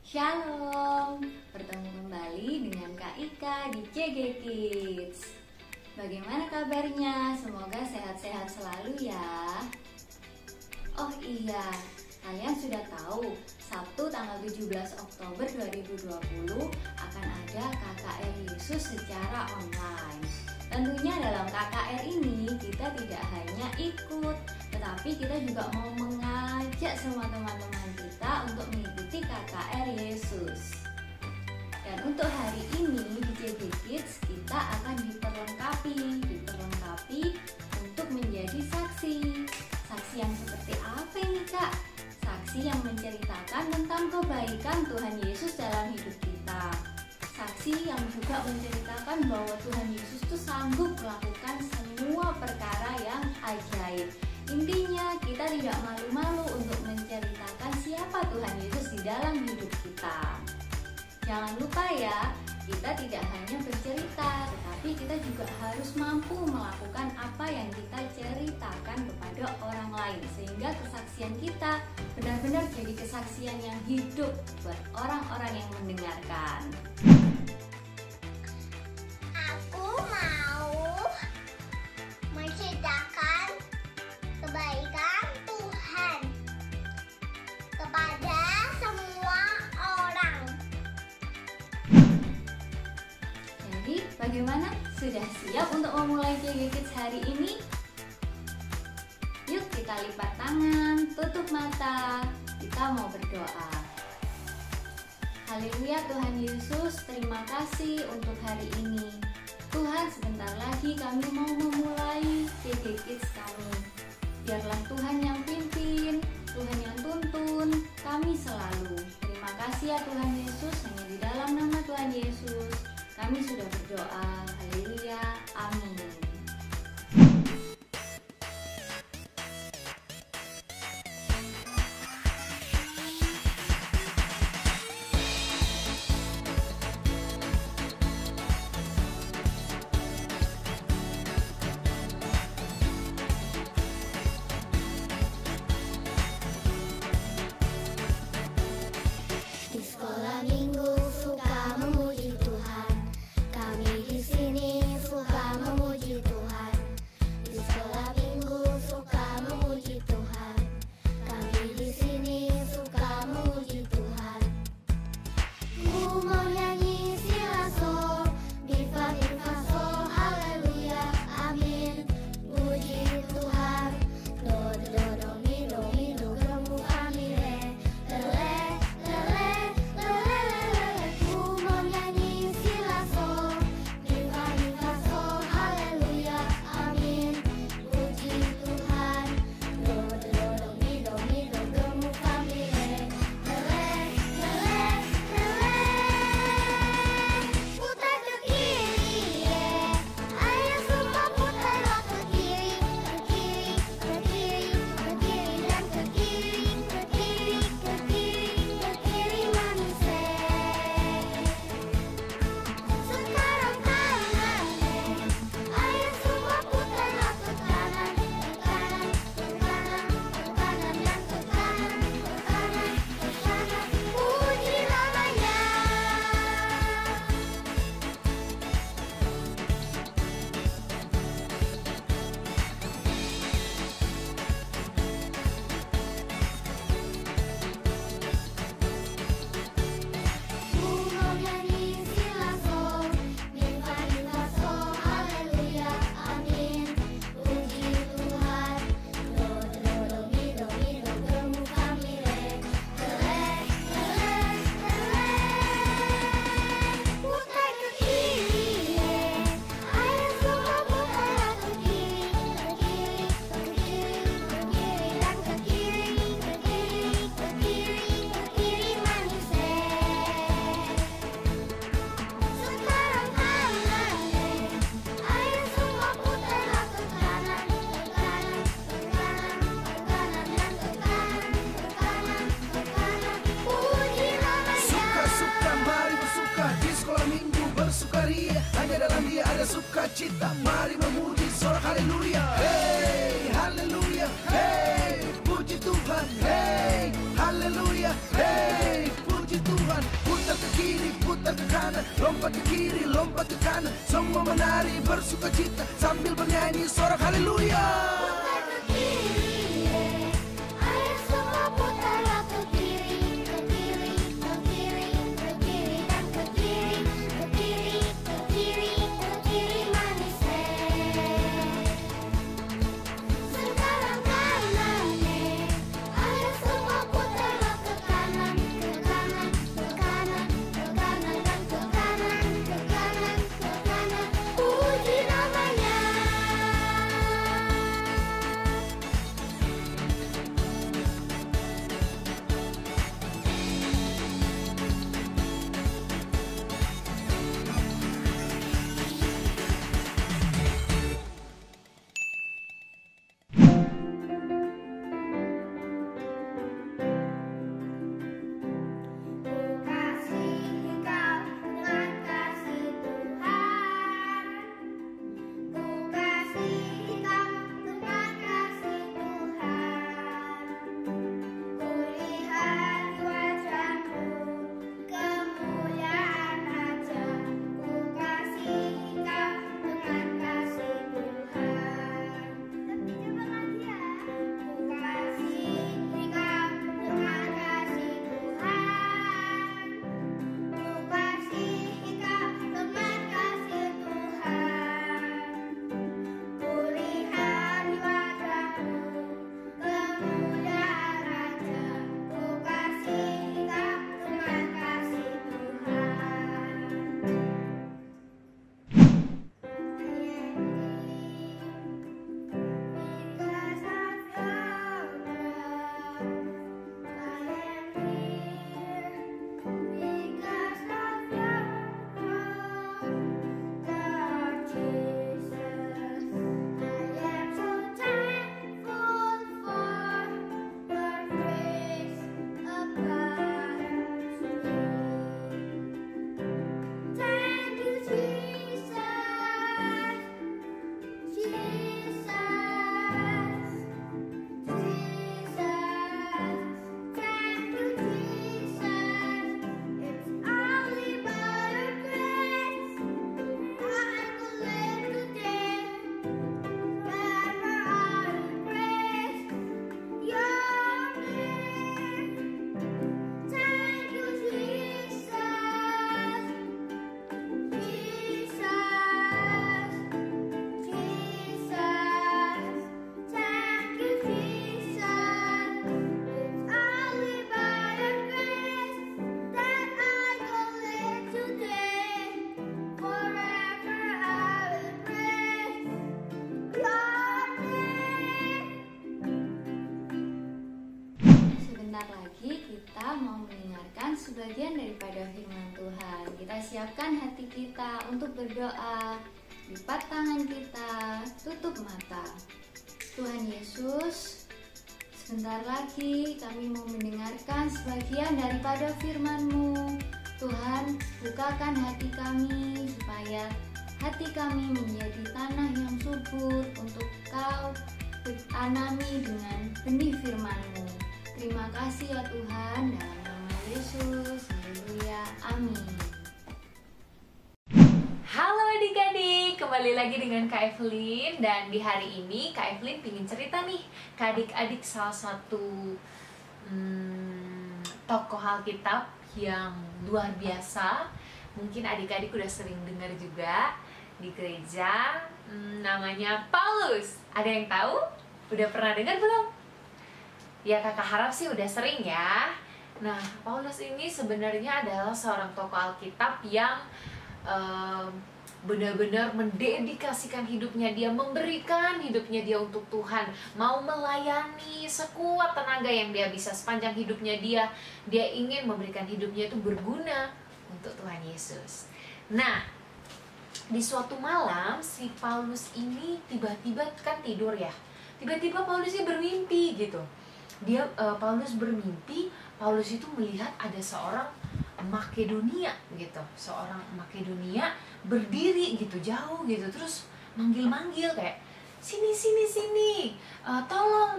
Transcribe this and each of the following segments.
Shalom, bertemu kembali dengan Kak Ika di CG Kids. Bagaimana kabarnya? Semoga sehat-sehat selalu ya. Oh iya, kalian sudah tahu Sabtu tanggal 17 Oktober 2020 akan ada KKR Yesus secara online. Tentunya dalam KKR ini kita tidak hanya ikut, tetapi kita juga mau mengajak semua teman-teman kita untuk mengikuti KKR Yesus. Dan untuk hari ini di CG Kids kita akan diperlengkapi untuk menjadi saksi. Saksi yang seperti apa ini Kak? Saksi yang menceritakan tentang kebaikan Tuhan Yesus dalam hidup kita. Saksi yang juga menceritakan bahwa Tuhan Yesus itu sanggup melakukan semua perkara yang ajaib. Intinya kita tidak malu-malu untuk menceritakan siapa Tuhan Yesus di dalam hidup kita. Jangan lupa ya, kita tidak hanya bercerita, tetapi kita juga harus mampu melakukan apa yang kita ceritakan kepada orang lain, sehingga kesaksian kita benar-benar jadi kesaksian yang hidup buat orang-orang yang mendengarkan. Aku mau menceritakan kebaikan Tuhan kepada semua orang. Jadi bagaimana? Sudah siap untuk memulai CG Kids hari ini? Yuk kita lipat tangan, tutup mata, kita mau berdoa. Haleluya Tuhan Yesus, terima kasih untuk hari ini. Tuhan, sebentar lagi kami mau memulai CG Kids kami. Biarlah Tuhan yang pimpin, Tuhan yang tuntun kami selalu. Terima kasih ya Tuhan Yesus, hanya di dalam nama Tuhan Yesus kami sudah berdoa. Haleluya, amin. Di sekolah minggu suka memuji Tuhan. Kami di sini suka memuji Tuhan. Di sekolah minggu suka memuji Tuhan. Kami di sini suka memuji Tuhan. Ku mau nyanyi si la sol, mi fa sol, haleluya, amin. Puji Tuhan. Do do do mi do gemu kami re, lele lele lele lele. Ku mau nyanyi si la sol, mi fa sol, haleluya, amin. Puji Tuhan. Do do do mi gemu kami re, lele lele lele. Putar ke kiri, ayo semua putarlah ke kiri, ke kiri, ke kiri, ke kiri dan ke kiri, ke kiri, ke kiri, ke kiri manusia. Sekarang kanan, ayo semua putarlah ke kanan, ke kanan, ke kanan, ke kanan dan ke kanan, ke kanan, ke kanan. Puji namanya. Ku mau nyanyi si la sol, mi fa sol, haleluya, amin. Puji Tuhan. Do do do mi gemu kami re, lele lele lele. Putar ke kiri, ayo semua putarlah ke kiri, ke kiri, ke kiri, ke kiri dan ke kiri, ke kiri, ke kiri, ke kiri manusia. Sekarang kanan, ayo semua putarlah ke kanan, ke kanan, ke kanan, ke kanan dan ke kanan, ke kanan, ke kanan. Puji namanya. Suka-suka mari bersuka di sekolah minggu bersukaria. Hanya dalam dia ada sukacita. Mari memuji sorak haleluya. Hey, haleluya. Hey, puji Tuhan. Hey, haleluya. Hey, puji Tuhan. ke kanan, lompat ke kiri, lompat ke kanan. Semua menari bersuka cita sambil bernyanyi sorak haleluya. Putar ke kiri, ayo semua putarlah ke kiri, ke kiri, ke kiri, ke kiri dan ke kiri, ke kiri, ke kiri, ke kiri manis. Sekarang kanan, ayo semua putarlah ke kanan, ke kanan, ke kanan, ke kanan dan ke kanan, ke kanan, ke kanan. Puji namanya. Ku kasihi kau dengan kasih Tuhan. Ku kasihi kau dengan kasih Tuhan. Ku lihat di wajahmu kemuliaan aja. Ku kasihi kau dengan kasih Tuhan. Tapi coba lagi ya. Ku kasihi kau dengan kasih Tuhan. Ku kasihi kau dengan kasih Tuhan. Ku lihat di wajahmu kemuliaan raja. Ku kasihi kau dengan kasih Thank you, Jesus. Jesus, thank you, Jesus. It's only by your grace I can live today. Forever I will praise your name. Thank you, Jesus. Jesus, thank you, Jesus. It's only by your grace that I can live today. Forever I will praise your name. Sebentar lagi kita mau mendengarkan sebagian daripada firman Tuhan. Kita siapkan hati kita untuk berdoa. Lipat tangan kita, tutup mata. Tuhan Yesus, sebentar lagi kami mau mendengarkan sebagian daripada firman-Mu. Tuhan, bukakan hati kami supaya hati kami menjadi tanah yang subur untuk Kau tanami dengan benih firman-Mu. Terima kasih ya Tuhan, dalam nama Yesus. Haleluya, amin. Halo adik-adik, kembali lagi dengan Kak Evelyn. Dan di hari ini Kak Evelyn ingin cerita nih ke adik-adik salah satu tokoh Alkitab yang luar biasa. Mungkin adik-adik udah sering dengar juga di gereja. Namanya Paulus. Ada yang tahu? Udah pernah dengar belum? Ya kakak harap sih udah sering ya. Nah, Paulus ini sebenarnya adalah seorang tokoh Alkitab yang benar-benar mendedikasikan hidupnya dia, memberikan hidupnya dia untuk Tuhan, mau melayani sekuat tenaga yang dia bisa sepanjang hidupnya dia ingin memberikan hidupnya itu berguna untuk Tuhan Yesus. Nah, di suatu malam si Paulus ini tiba-tiba kan tidur ya, tiba-tiba Paulus ini bermimpi gitu. Paulus bermimpi, Paulus itu melihat ada seorang Makedonia gitu, seorang Makedonia berdiri gitu jauh gitu, terus manggil-manggil kayak sini, tolong,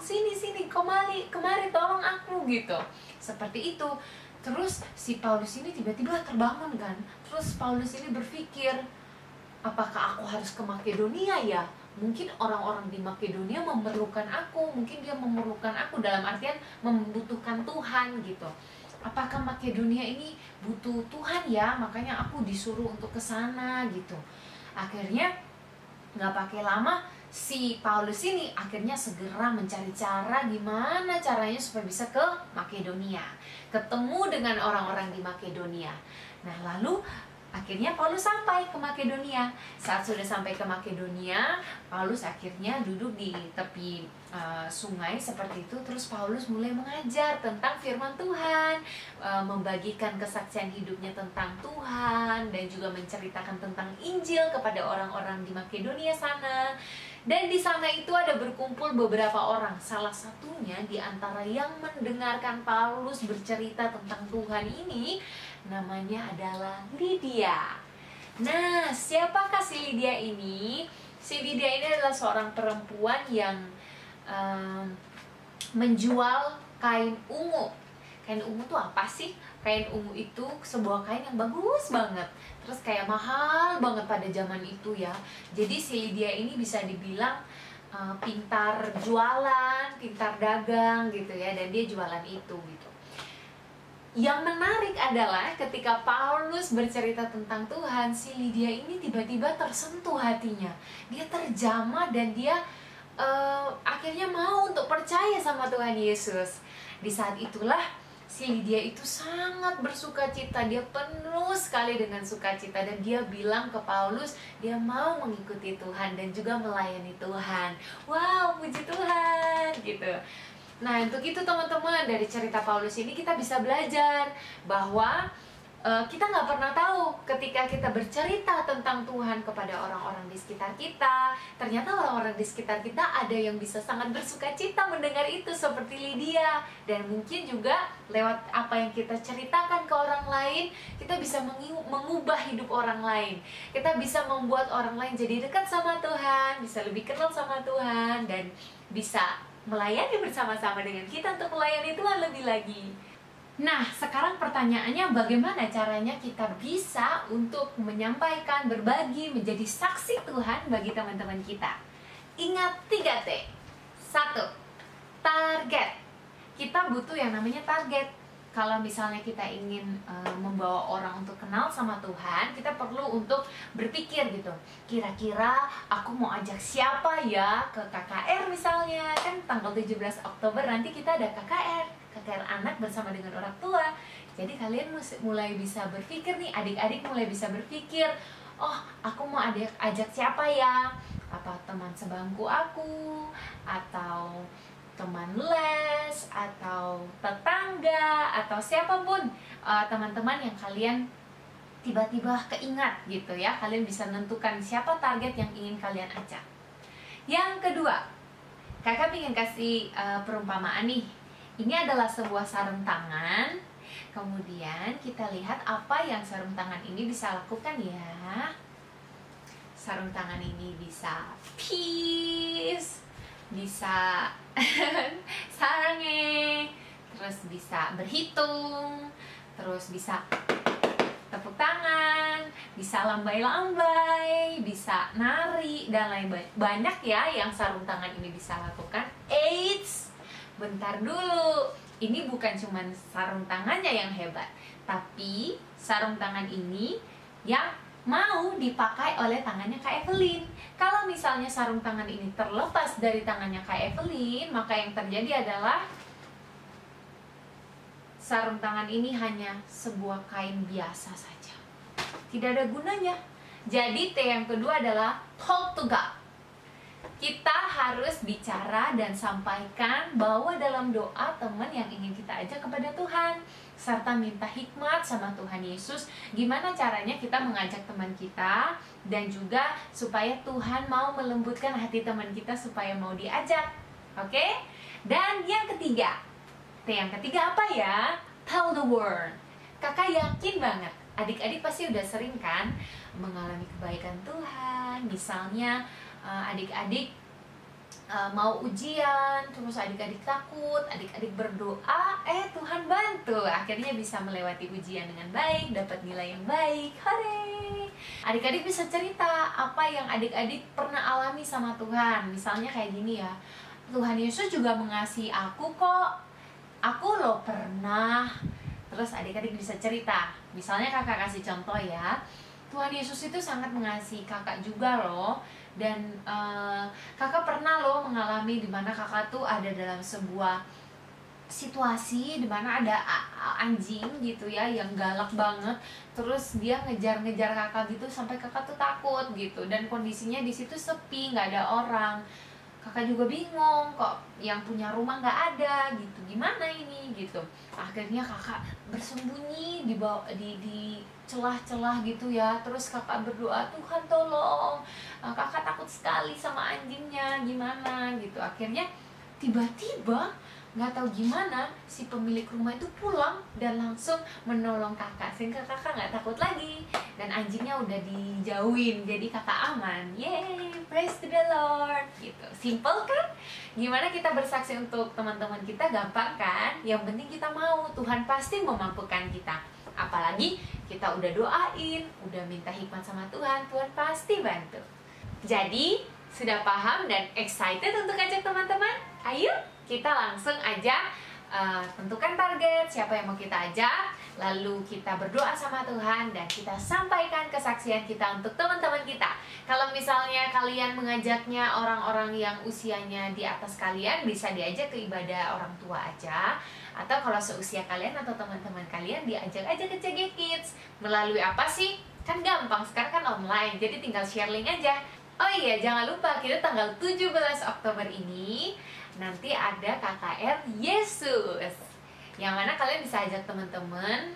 sini, kemari tolong aku gitu, seperti itu. Terus si Paulus ini tiba-tiba terbangun kan. Terus Paulus ini berpikir, apakah aku harus ke Makedonia ya? Mungkin orang-orang di Makedonia memerlukan aku, mungkin dia memerlukan aku dalam artian membutuhkan Tuhan gitu. Apakah Makedonia ini butuh Tuhan ya? Makanya aku disuruh untuk ke sana gitu. Akhirnya nggak pakai lama, si Paulus ini akhirnya segera mencari cara gimana caranya supaya bisa ke Makedonia, ketemu dengan orang-orang di Makedonia. Nah, lalu akhirnya Paulus sampai ke Makedonia. Saat sudah sampai ke Makedonia, Paulus akhirnya duduk di tepi sungai seperti itu. Terus Paulus mulai mengajar tentang firman Tuhan, membagikan kesaksian hidupnya tentang Tuhan, dan juga menceritakan tentang Injil kepada orang-orang di Makedonia sana. Dan di sana itu ada berkumpul beberapa orang. Salah satunya di antara yang mendengarkan Paulus bercerita tentang Tuhan ini, namanya adalah Lydia. Nah, siapakah si Lydia ini? Si Lydia ini adalah seorang perempuan yang menjual kain ungu. Kain ungu tuh apa sih? Kain ungu itu sebuah kain yang bagus banget, terus kayak mahal banget pada zaman itu ya. Jadi si Lydia ini bisa dibilang pintar jualan, pintar dagang gitu ya, dan dia jualan itu gitu. Yang menarik adalah ketika Paulus bercerita tentang Tuhan, si Lydia ini tiba-tiba tersentuh hatinya. Dia terjamah dan dia akhirnya mau untuk percaya sama Tuhan Yesus. Di saat itulah si Lydia itu sangat bersuka cita. Dia penuh sekali dengan sukacita, dan dia bilang ke Paulus dia mau mengikuti Tuhan dan juga melayani Tuhan. Wow, puji Tuhan gitu. Nah, untuk itu teman-teman, dari cerita Paulus ini kita bisa belajar bahwa kita nggak pernah tahu ketika kita bercerita tentang Tuhan kepada orang-orang di sekitar kita, ternyata orang-orang di sekitar kita ada yang bisa sangat bersuka cita mendengar itu seperti Lydia. Dan mungkin juga lewat apa yang kita ceritakan ke orang lain, kita bisa mengubah hidup orang lain. Kita bisa membuat orang lain jadi dekat sama Tuhan, bisa lebih kenal sama Tuhan, dan bisa melayani bersama-sama dengan kita untuk melayani Tuhan lebih lagi. Nah, sekarang pertanyaannya, bagaimana caranya kita bisa untuk menyampaikan, berbagi, menjadi saksi Tuhan bagi teman-teman kita? Ingat 3T. 1. Target. Kita butuh yang namanya target. Kalau misalnya kita ingin membawa orang untuk kenal sama Tuhan, kita perlu untuk berpikir gitu. Kira-kira aku mau ajak siapa ya ke KKR misalnya. Kan tanggal 17 Oktober nanti kita ada KKR anak bersama dengan orang tua. Jadi kalian mulai bisa berpikir nih, adik-adik mulai bisa berpikir, oh aku mau ajak siapa ya? Apa teman sebangku aku, atau teman les, atau tetangga, atau siapapun teman-teman yang kalian tiba-tiba keingat gitu ya. Kalian bisa menentukan siapa target yang ingin kalian ajak. Yang kedua, kakak ingin kasih perumpamaan nih. Ini adalah sebuah sarung tangan. Kemudian kita lihat apa yang sarung tangan ini bisa lakukan ya. Sarung tangan ini bisa peace, bisa sarange, terus bisa berhitung, terus bisa tepuk tangan, bisa lambai-lambai, bisa nari, dan lain banyak ya yang sarung tangan ini bisa lakukan. Eits, bentar dulu, ini bukan cuma sarung tangannya yang hebat, tapi sarung tangan ini yang mau dipakai oleh tangannya Kak Evelyn. Kalau misalnya sarung tangan ini terlepas dari tangannya Kak Evelyn, maka yang terjadi adalah sarung tangan ini hanya sebuah kain biasa saja, tidak ada gunanya. Jadi T yang kedua adalah talk to God. Kita harus bicara dan sampaikan bahwa dalam doa teman yang ingin kita ajak kepada Tuhan, serta minta hikmat sama Tuhan Yesus gimana caranya kita mengajak teman kita, dan juga supaya Tuhan mau melembutkan hati teman kita supaya mau diajak. Oke? Dan yang ketiga, yang ketiga apa ya? Tell the word. Kakak yakin banget adik-adik pasti udah sering kan mengalami kebaikan Tuhan. Misalnya adik-adik mau ujian, terus adik-adik takut, adik-adik berdoa, Tuhan bantu, akhirnya bisa melewati ujian dengan baik, dapat nilai yang baik. Hore! Adik-adik bisa cerita apa yang adik-adik pernah alami sama Tuhan. Misalnya kayak gini ya, Tuhan Yesus juga mengasihi aku kok, aku loh pernah. Terus adik-adik bisa cerita. Misalnya kakak kasih contoh ya, Tuhan Yesus itu sangat mengasihi kakak juga loh. Dan kakak pernah loh mengalami dimana kakak tuh ada dalam sebuah situasi dimana ada anjing gitu ya yang galak banget, terus dia ngejar-ngejar kakak gitu sampai kakak tuh takut gitu, dan kondisinya di situ sepi, nggak ada orang. Kakak juga bingung, kok yang punya rumah nggak ada gitu, gimana ini gitu. Akhirnya kakak bersembunyi di celah-celah gitu ya. Terus kakak berdoa, Tuhan tolong, kakak takut sekali sama anjingnya, gimana gitu. Akhirnya tiba-tiba nggak tahu gimana si pemilik rumah itu pulang dan langsung menolong kakak, sehingga kakak nggak takut lagi dan anjingnya udah dijauhin, jadi kakak aman. Yeay, praise to the Lord gitu. Simple kan? Gimana kita bersaksi untuk teman-teman kita? Gampang kan? Yang penting kita mau, Tuhan pasti memampukan kita. Apalagi kita udah doain, udah minta hikmat sama Tuhan, Tuhan pasti bantu. Jadi sudah paham dan excited untuk ajak teman-teman? Ayo kita langsung aja tentukan target, siapa yang mau kita ajak, lalu kita berdoa sama Tuhan dan kita sampaikan kesaksian kita untuk teman-teman kita. Kalau misalnya kalian mengajaknya orang-orang yang usianya di atas kalian, bisa diajak ke ibadah orang tua aja. Atau kalau seusia kalian atau teman-teman kalian, diajak aja ke CG Kids. Melalui apa sih? Kan gampang, sekarang kan online, jadi tinggal share link aja. Oh iya, jangan lupa kita tanggal 17 Oktober ini nanti ada KKR Yesus, yang mana kalian bisa ajak teman-teman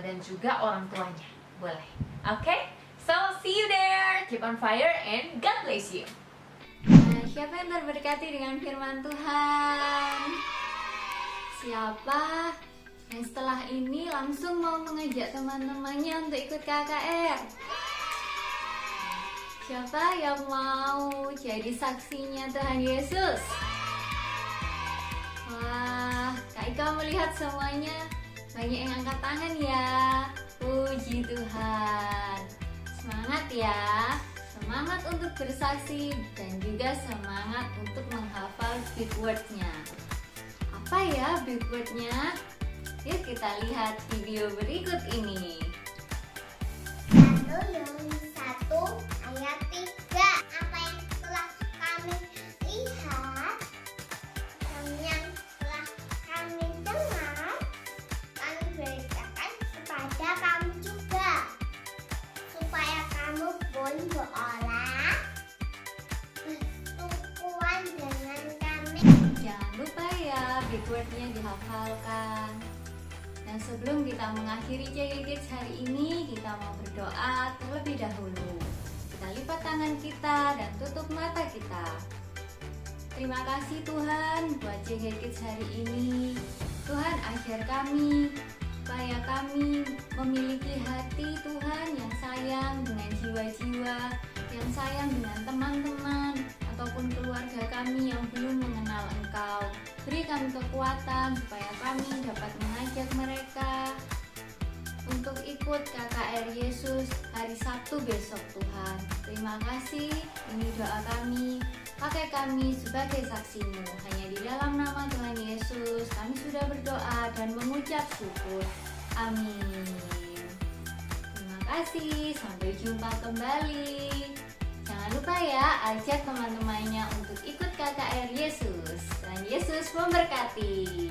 dan juga orang tuanya. Boleh. Oke? So, see you there. Keep on fire and God bless you. Nah, siapa yang terberkati dengan firman Tuhan? Siapa yang setelah ini langsung mau mengajak teman-temannya untuk ikut KKR? Siapa yang mau jadi saksinya Tuhan Yesus? Wah, Kak Ika melihat semuanya banyak yang angkat tangan ya. Puji Tuhan. Semangat ya. Semangat untuk bersaksi dan juga semangat untuk menghafal big word-nya. Apa ya big word-nya? Yuk kita lihat video berikut ini. Yohanes 1 ayat 3. Apa yang telah kami lihat dan yang telah kami dengar, kami beritakan kepada kamu juga, supaya kamu pun berolah bersukuan dengan kami. Jangan lupa ya big word-nya dihafalkan. Dan sebelum kita mengakhiri CG Kids hari ini, kita mau berdoa terlebih dahulu. Kita lipat tangan kita dan tutup mata kita. Terima kasih Tuhan buat CG Kids hari ini. Tuhan, ajar kami supaya kami memiliki hati Tuhan yang sayang dengan jiwa-jiwa, yang sayang dengan teman-teman ataupun keluarga kami yang belum mengenal Engkau. Beri kami kekuatan supaya kami dapat mengajak mereka untuk ikut KKR Yesus hari Sabtu besok Tuhan. Terima kasih, ini doa kami. Pakai kami sebagai saksi-Mu. Hanya di dalam nama Tuhan Yesus kami sudah berdoa dan mengucap syukur. Amin. Terima kasih, sampai jumpa kembali. Jangan lupa ya, ajak teman-temannya untuk ikut KKR Yesus. Dan Yesus memberkati.